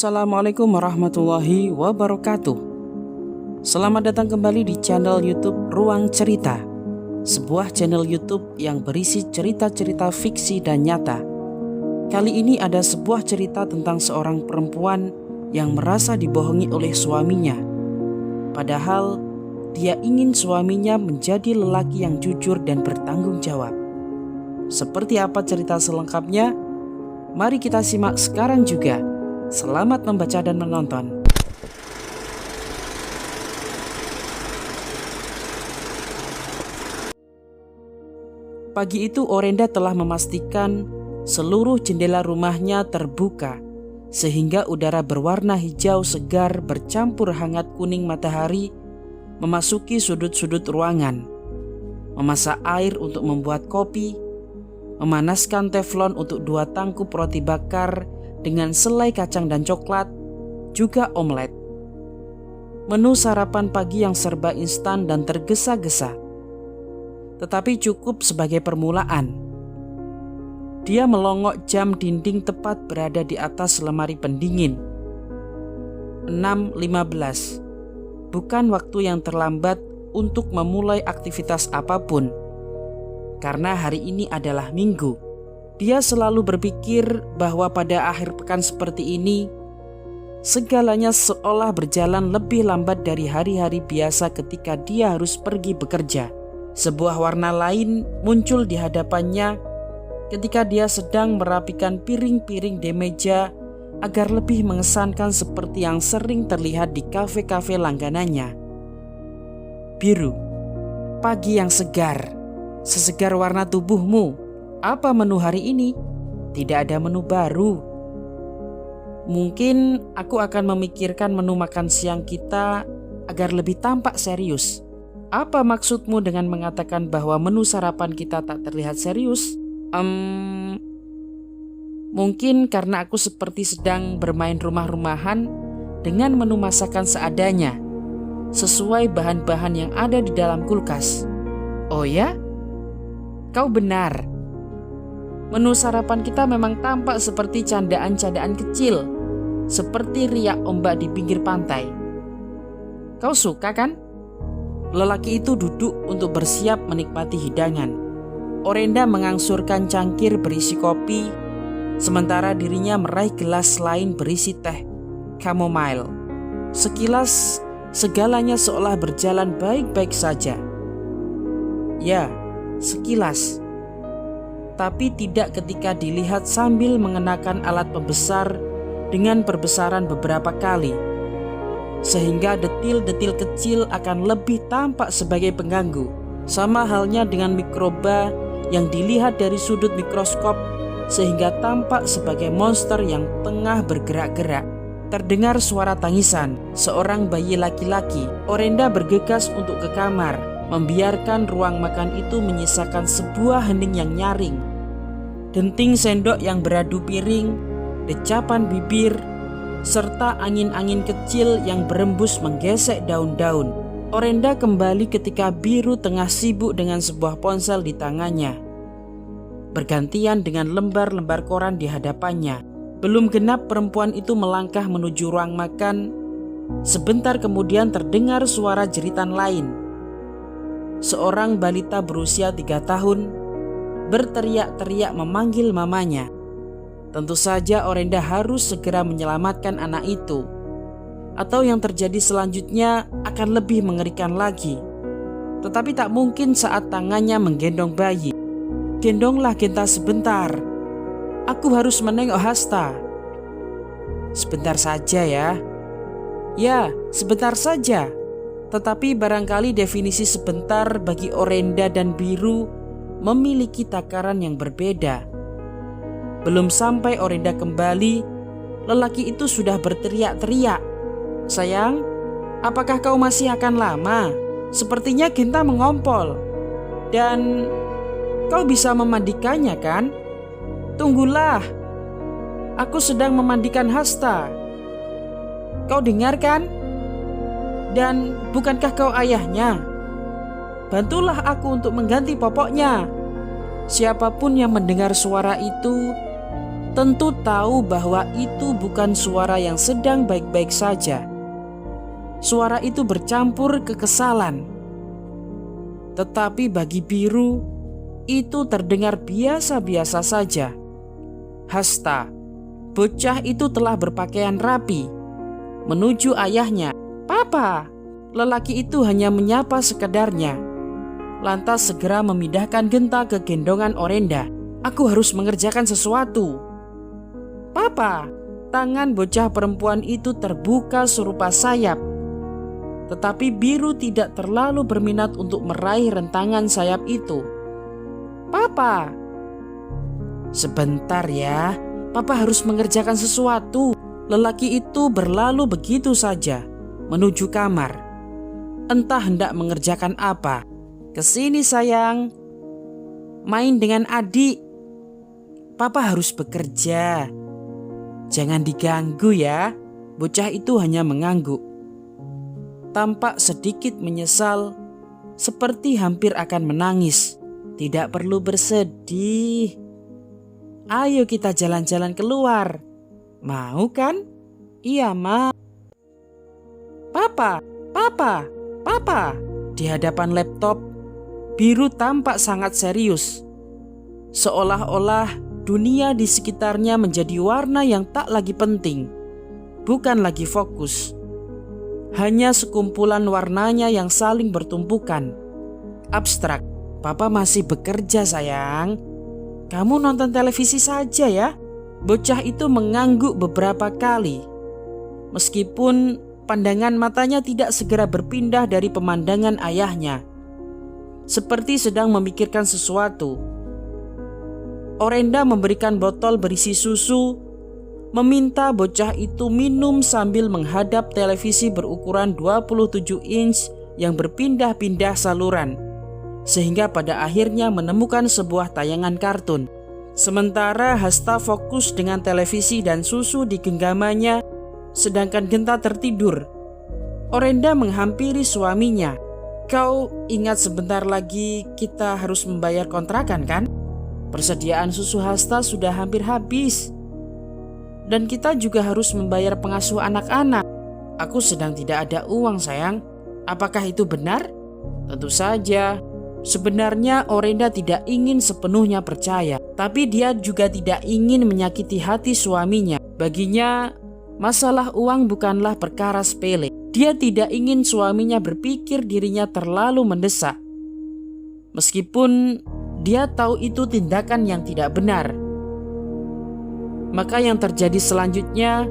Assalamualaikum warahmatullahi wabarakatuh. Selamat datang kembali di channel YouTube Ruang Cerita, sebuah channel YouTube yang berisi cerita-cerita fiksi dan nyata. Kali ini ada sebuah cerita tentang seorang perempuan yang merasa dibohongi oleh suaminya. Padahal dia ingin suaminya menjadi lelaki yang jujur dan bertanggung jawab. Seperti apa cerita selengkapnya? Mari kita simak sekarang juga. Selamat membaca dan menonton. Pagi itu Orenda telah memastikan seluruh jendela rumahnya terbuka, sehingga udara berwarna hijau segar bercampur hangat kuning matahari memasuki sudut-sudut ruangan. Memasak air untuk membuat kopi, memanaskan teflon untuk 2 tangkup roti bakar dengan selai kacang dan coklat, juga omelet. Menu sarapan pagi yang serba instan dan tergesa-gesa, tetapi cukup sebagai permulaan. Dia melongok jam dinding tepat berada di atas lemari pendingin. 6.15, bukan waktu yang terlambat untuk memulai aktivitas apapun, karena hari ini adalah Minggu. Dia selalu berpikir bahwa pada akhir pekan seperti ini, segalanya seolah berjalan lebih lambat dari hari-hari biasa ketika dia harus pergi bekerja. Sebuah warna lain muncul di hadapannya ketika dia sedang merapikan piring-piring di meja agar lebih mengesankan seperti yang sering terlihat di kafe-kafe langganannya. Biru, pagi yang segar, sesegar warna tubuhmu. Apa menu hari ini? Tidak ada menu baru. Mungkin aku akan memikirkan menu makan siang kita agar lebih tampak serius. Apa maksudmu dengan mengatakan bahwa menu sarapan kita tak terlihat serius? Mungkin karena aku seperti sedang bermain rumah-rumahan dengan menu masakan seadanya, sesuai bahan-bahan yang ada di dalam kulkas. Oh ya? Kau benar. Menu sarapan kita memang tampak seperti candaan-candaan kecil, seperti riak ombak di pinggir pantai. Kau suka kan? Lelaki itu duduk untuk bersiap menikmati hidangan. Orenda mengangsurkan cangkir berisi kopi, sementara dirinya meraih gelas lain berisi teh chamomile. Sekilas, segalanya seolah berjalan baik-baik saja. Ya, sekilas. Tapi tidak ketika dilihat sambil mengenakan alat pembesar dengan perbesaran beberapa kali, sehingga detil-detil kecil akan lebih tampak sebagai pengganggu. Sama halnya dengan mikroba yang dilihat dari sudut mikroskop, sehingga tampak sebagai monster yang tengah bergerak-gerak. Terdengar suara tangisan seorang bayi laki-laki. Orenda bergegas untuk ke kamar, membiarkan ruang makan itu menyisakan sebuah hening yang nyaring. Denting sendok yang beradu piring, decapan bibir, serta angin-angin kecil yang berembus menggesek daun-daun. Orenda kembali ketika Biru tengah sibuk dengan sebuah ponsel di tangannya, bergantian dengan lembar-lembar koran di hadapannya. Belum genap perempuan itu melangkah menuju ruang makan, sebentar kemudian terdengar suara jeritan lain. Seorang balita berusia 3 tahun berteriak-teriak memanggil mamanya. Tentu saja Orenda harus segera menyelamatkan anak itu, atau yang terjadi selanjutnya akan lebih mengerikan lagi. Tetapi tak mungkin saat tangannya menggendong bayi. Gendonglah Genta sebentar. Aku harus menengok Hasta. Sebentar saja ya. Ya, sebentar saja. Tetapi barangkali definisi sebentar bagi Orenda dan Biru memiliki takaran yang berbeda. Belum sampai Orenda kembali, lelaki itu sudah berteriak-teriak. Sayang, apakah kau masih akan lama? Sepertinya Genta mengompol. Dan kau bisa memandikannya kan? Tunggulah, aku sedang memandikan Hasta. Kau dengar kan? Dan bukankah kau ayahnya? Bantulah aku untuk mengganti popoknya. Siapapun yang mendengar suara itu tentu tahu bahwa itu bukan suara yang sedang baik-baik saja. Suara itu bercampur kekesalan. Tetapi bagi Biru, itu terdengar biasa-biasa saja. Hasta, bocah itu telah berpakaian rapi, menuju ayahnya. "Papa!" Lelaki itu hanya menyapa sekedarnya, lantas segera memindahkan Genta ke gendongan Orenda. "Aku harus mengerjakan sesuatu." "Papa!" Tangan bocah perempuan itu terbuka serupa sayap. Tetapi Biru tidak terlalu berminat untuk meraih rentangan sayap itu. "Papa!" "Sebentar ya, Papa harus mengerjakan sesuatu." Lelaki itu berlalu begitu saja menuju kamar. Entah hendak mengerjakan apa. "Kesini sayang, main dengan adik." "Papa harus bekerja." "Jangan diganggu ya." Bocah itu hanya mengangguk, tampak sedikit menyesal, seperti hampir akan menangis. "Tidak perlu bersedih. Ayo kita jalan-jalan keluar. Mau kan?" "Iya, Ma." "Papa, Papa, Papa." Di hadapan laptop, Biru tampak sangat serius, seolah-olah dunia di sekitarnya menjadi warna yang tak lagi penting, bukan lagi fokus. Hanya sekumpulan warnanya yang saling bertumpukan. Abstrak. "Papa masih bekerja sayang. Kamu nonton televisi saja ya." Bocah itu mengangguk beberapa kali, meskipun pandangan matanya tidak segera berpindah dari pemandangan ayahnya, seperti sedang memikirkan sesuatu. Orenda memberikan botol berisi susu, meminta bocah itu minum sambil menghadap televisi berukuran 27 inch yang berpindah-pindah saluran, sehingga pada akhirnya menemukan sebuah tayangan kartun. Sementara Hasta fokus dengan televisi dan susu di genggamannya, sedangkan Genta tertidur. Orenda menghampiri suaminya. "Kau ingat sebentar lagi kita harus membayar kontrakan kan? Persediaan susu Hasta sudah hampir habis. Dan kita juga harus membayar pengasuh anak-anak." "Aku sedang tidak ada uang sayang." "Apakah itu benar?" "Tentu saja." Sebenarnya Orenda tidak ingin sepenuhnya percaya, tapi dia juga tidak ingin menyakiti hati suaminya. Baginya, masalah uang bukanlah perkara sepele. Dia tidak ingin suaminya berpikir dirinya terlalu mendesak, meskipun dia tahu itu tindakan yang tidak benar. Maka yang terjadi selanjutnya,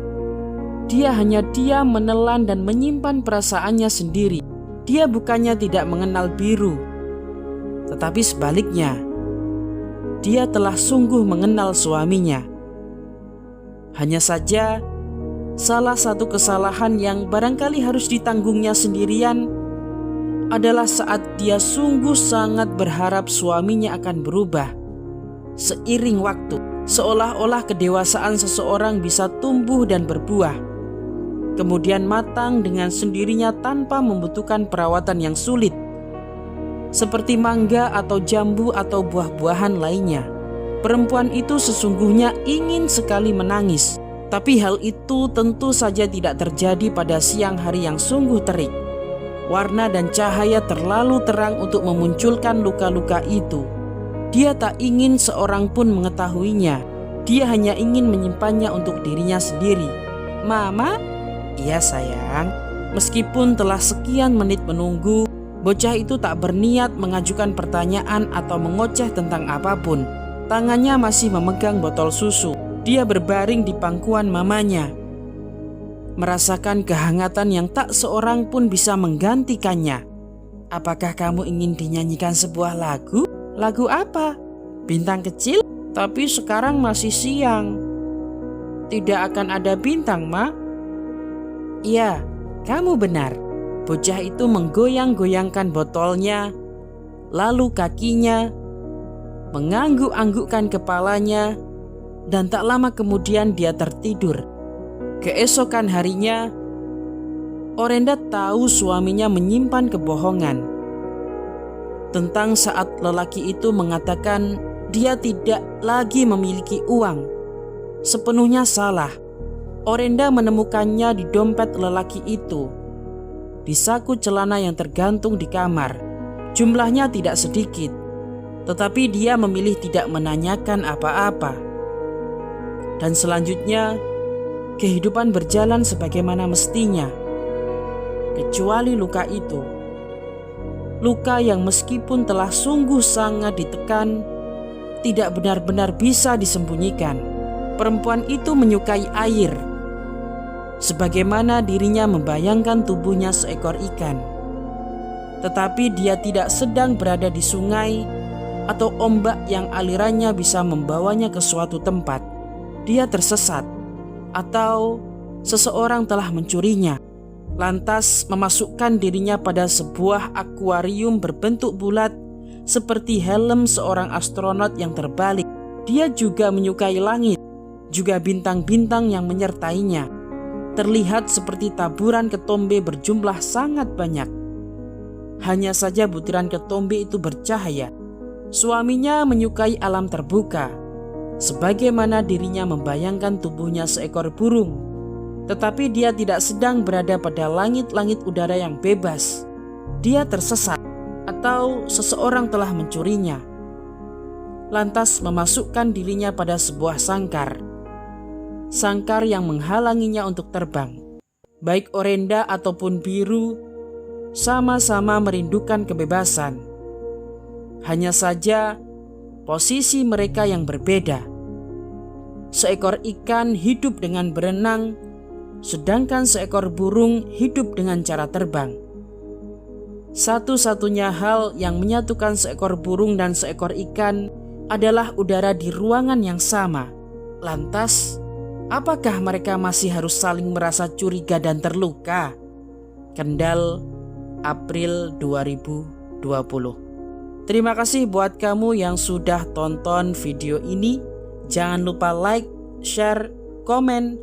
dia hanya diam menelan dan menyimpan perasaannya sendiri. Dia bukannya tidak mengenal Biru, tetapi sebaliknya, dia telah sungguh mengenal suaminya. Hanya saja, salah satu kesalahan yang barangkali harus ditanggungnya sendirian adalah saat dia sungguh sangat berharap suaminya akan berubah. Seiring waktu, seolah-olah kedewasaan seseorang bisa tumbuh dan berbuah, kemudian matang dengan sendirinya tanpa membutuhkan perawatan yang sulit, seperti mangga atau jambu atau buah-buahan lainnya. Perempuan itu sesungguhnya ingin sekali menangis, tapi hal itu tentu saja tidak terjadi pada siang hari yang sungguh terik. Warna dan cahaya terlalu terang untuk memunculkan luka-luka itu. Dia tak ingin seorang pun mengetahuinya. Dia hanya ingin menyimpannya untuk dirinya sendiri. "Mama?" "Iya sayang." Meskipun telah sekian menit menunggu, bocah itu tak berniat mengajukan pertanyaan atau mengoceh tentang apapun. Tangannya masih memegang botol susu. Dia berbaring di pangkuan mamanya, merasakan kehangatan yang tak seorang pun bisa menggantikannya. "Apakah kamu ingin dinyanyikan sebuah lagu?" "Lagu apa?" "Bintang kecil, tapi sekarang masih siang." "Tidak akan ada bintang, Ma." "Iya, kamu benar." Bocah itu menggoyang-goyangkan botolnya, lalu kakinya, mengangguk-anggukkan kepalanya, dan tak lama kemudian dia tertidur. Keesokan harinya, Orenda tahu suaminya menyimpan kebohongan tentang saat lelaki itu mengatakan dia tidak lagi memiliki uang. sepenuhnya salah. Orenda menemukannya di dompet lelaki itu, di saku celana yang tergantung di kamar. Jumlahnya tidak sedikit, tetapi dia memilih tidak menanyakan apa-apa. Dan selanjutnya, kehidupan berjalan sebagaimana mestinya, kecuali luka itu. Luka yang meskipun telah sungguh sangat ditekan, tidak benar-benar bisa disembunyikan. Perempuan itu menyukai air, sebagaimana dirinya membayangkan tubuhnya seekor ikan. Tetapi dia tidak sedang berada di sungai atau ombak yang alirannya bisa membawanya ke suatu tempat. Dia tersesat, atau seseorang telah mencurinya, lantas memasukkan dirinya pada sebuah akuarium berbentuk bulat seperti helm seorang astronot yang terbalik. Dia juga menyukai langit, juga bintang-bintang yang menyertainya. Terlihat seperti taburan ketombe berjumlah sangat banyak. Hanya saja butiran ketombe itu bercahaya. Suaminya menyukai alam terbuka, sebagaimana dirinya membayangkan tubuhnya seekor burung. Tetapi dia tidak sedang berada pada langit-langit udara yang bebas. Dia tersesat, atau seseorang telah mencurinya, lantas memasukkan dirinya pada sebuah sangkar. Sangkar yang menghalanginya untuk terbang. Baik Orenda ataupun Biru sama-sama merindukan kebebasan. Hanya saja posisi mereka yang berbeda. Seekor ikan hidup dengan berenang, sedangkan seekor burung hidup dengan cara terbang. Satu-satunya hal yang menyatukan seekor burung dan seekor ikan adalah udara di ruangan yang sama. Lantas, apakah mereka masih harus saling merasa curiga dan terluka? Kendal, April 2020. Terima kasih buat kamu yang sudah tonton video ini. Jangan lupa like, share, komen,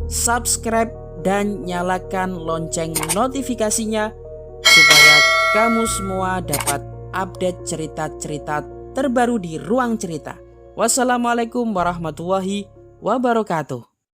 subscribe, dan nyalakan lonceng notifikasinya supaya kamu semua dapat update cerita-cerita terbaru di Ruang Cerita. Wassalamualaikum warahmatullahi wabarakatuh.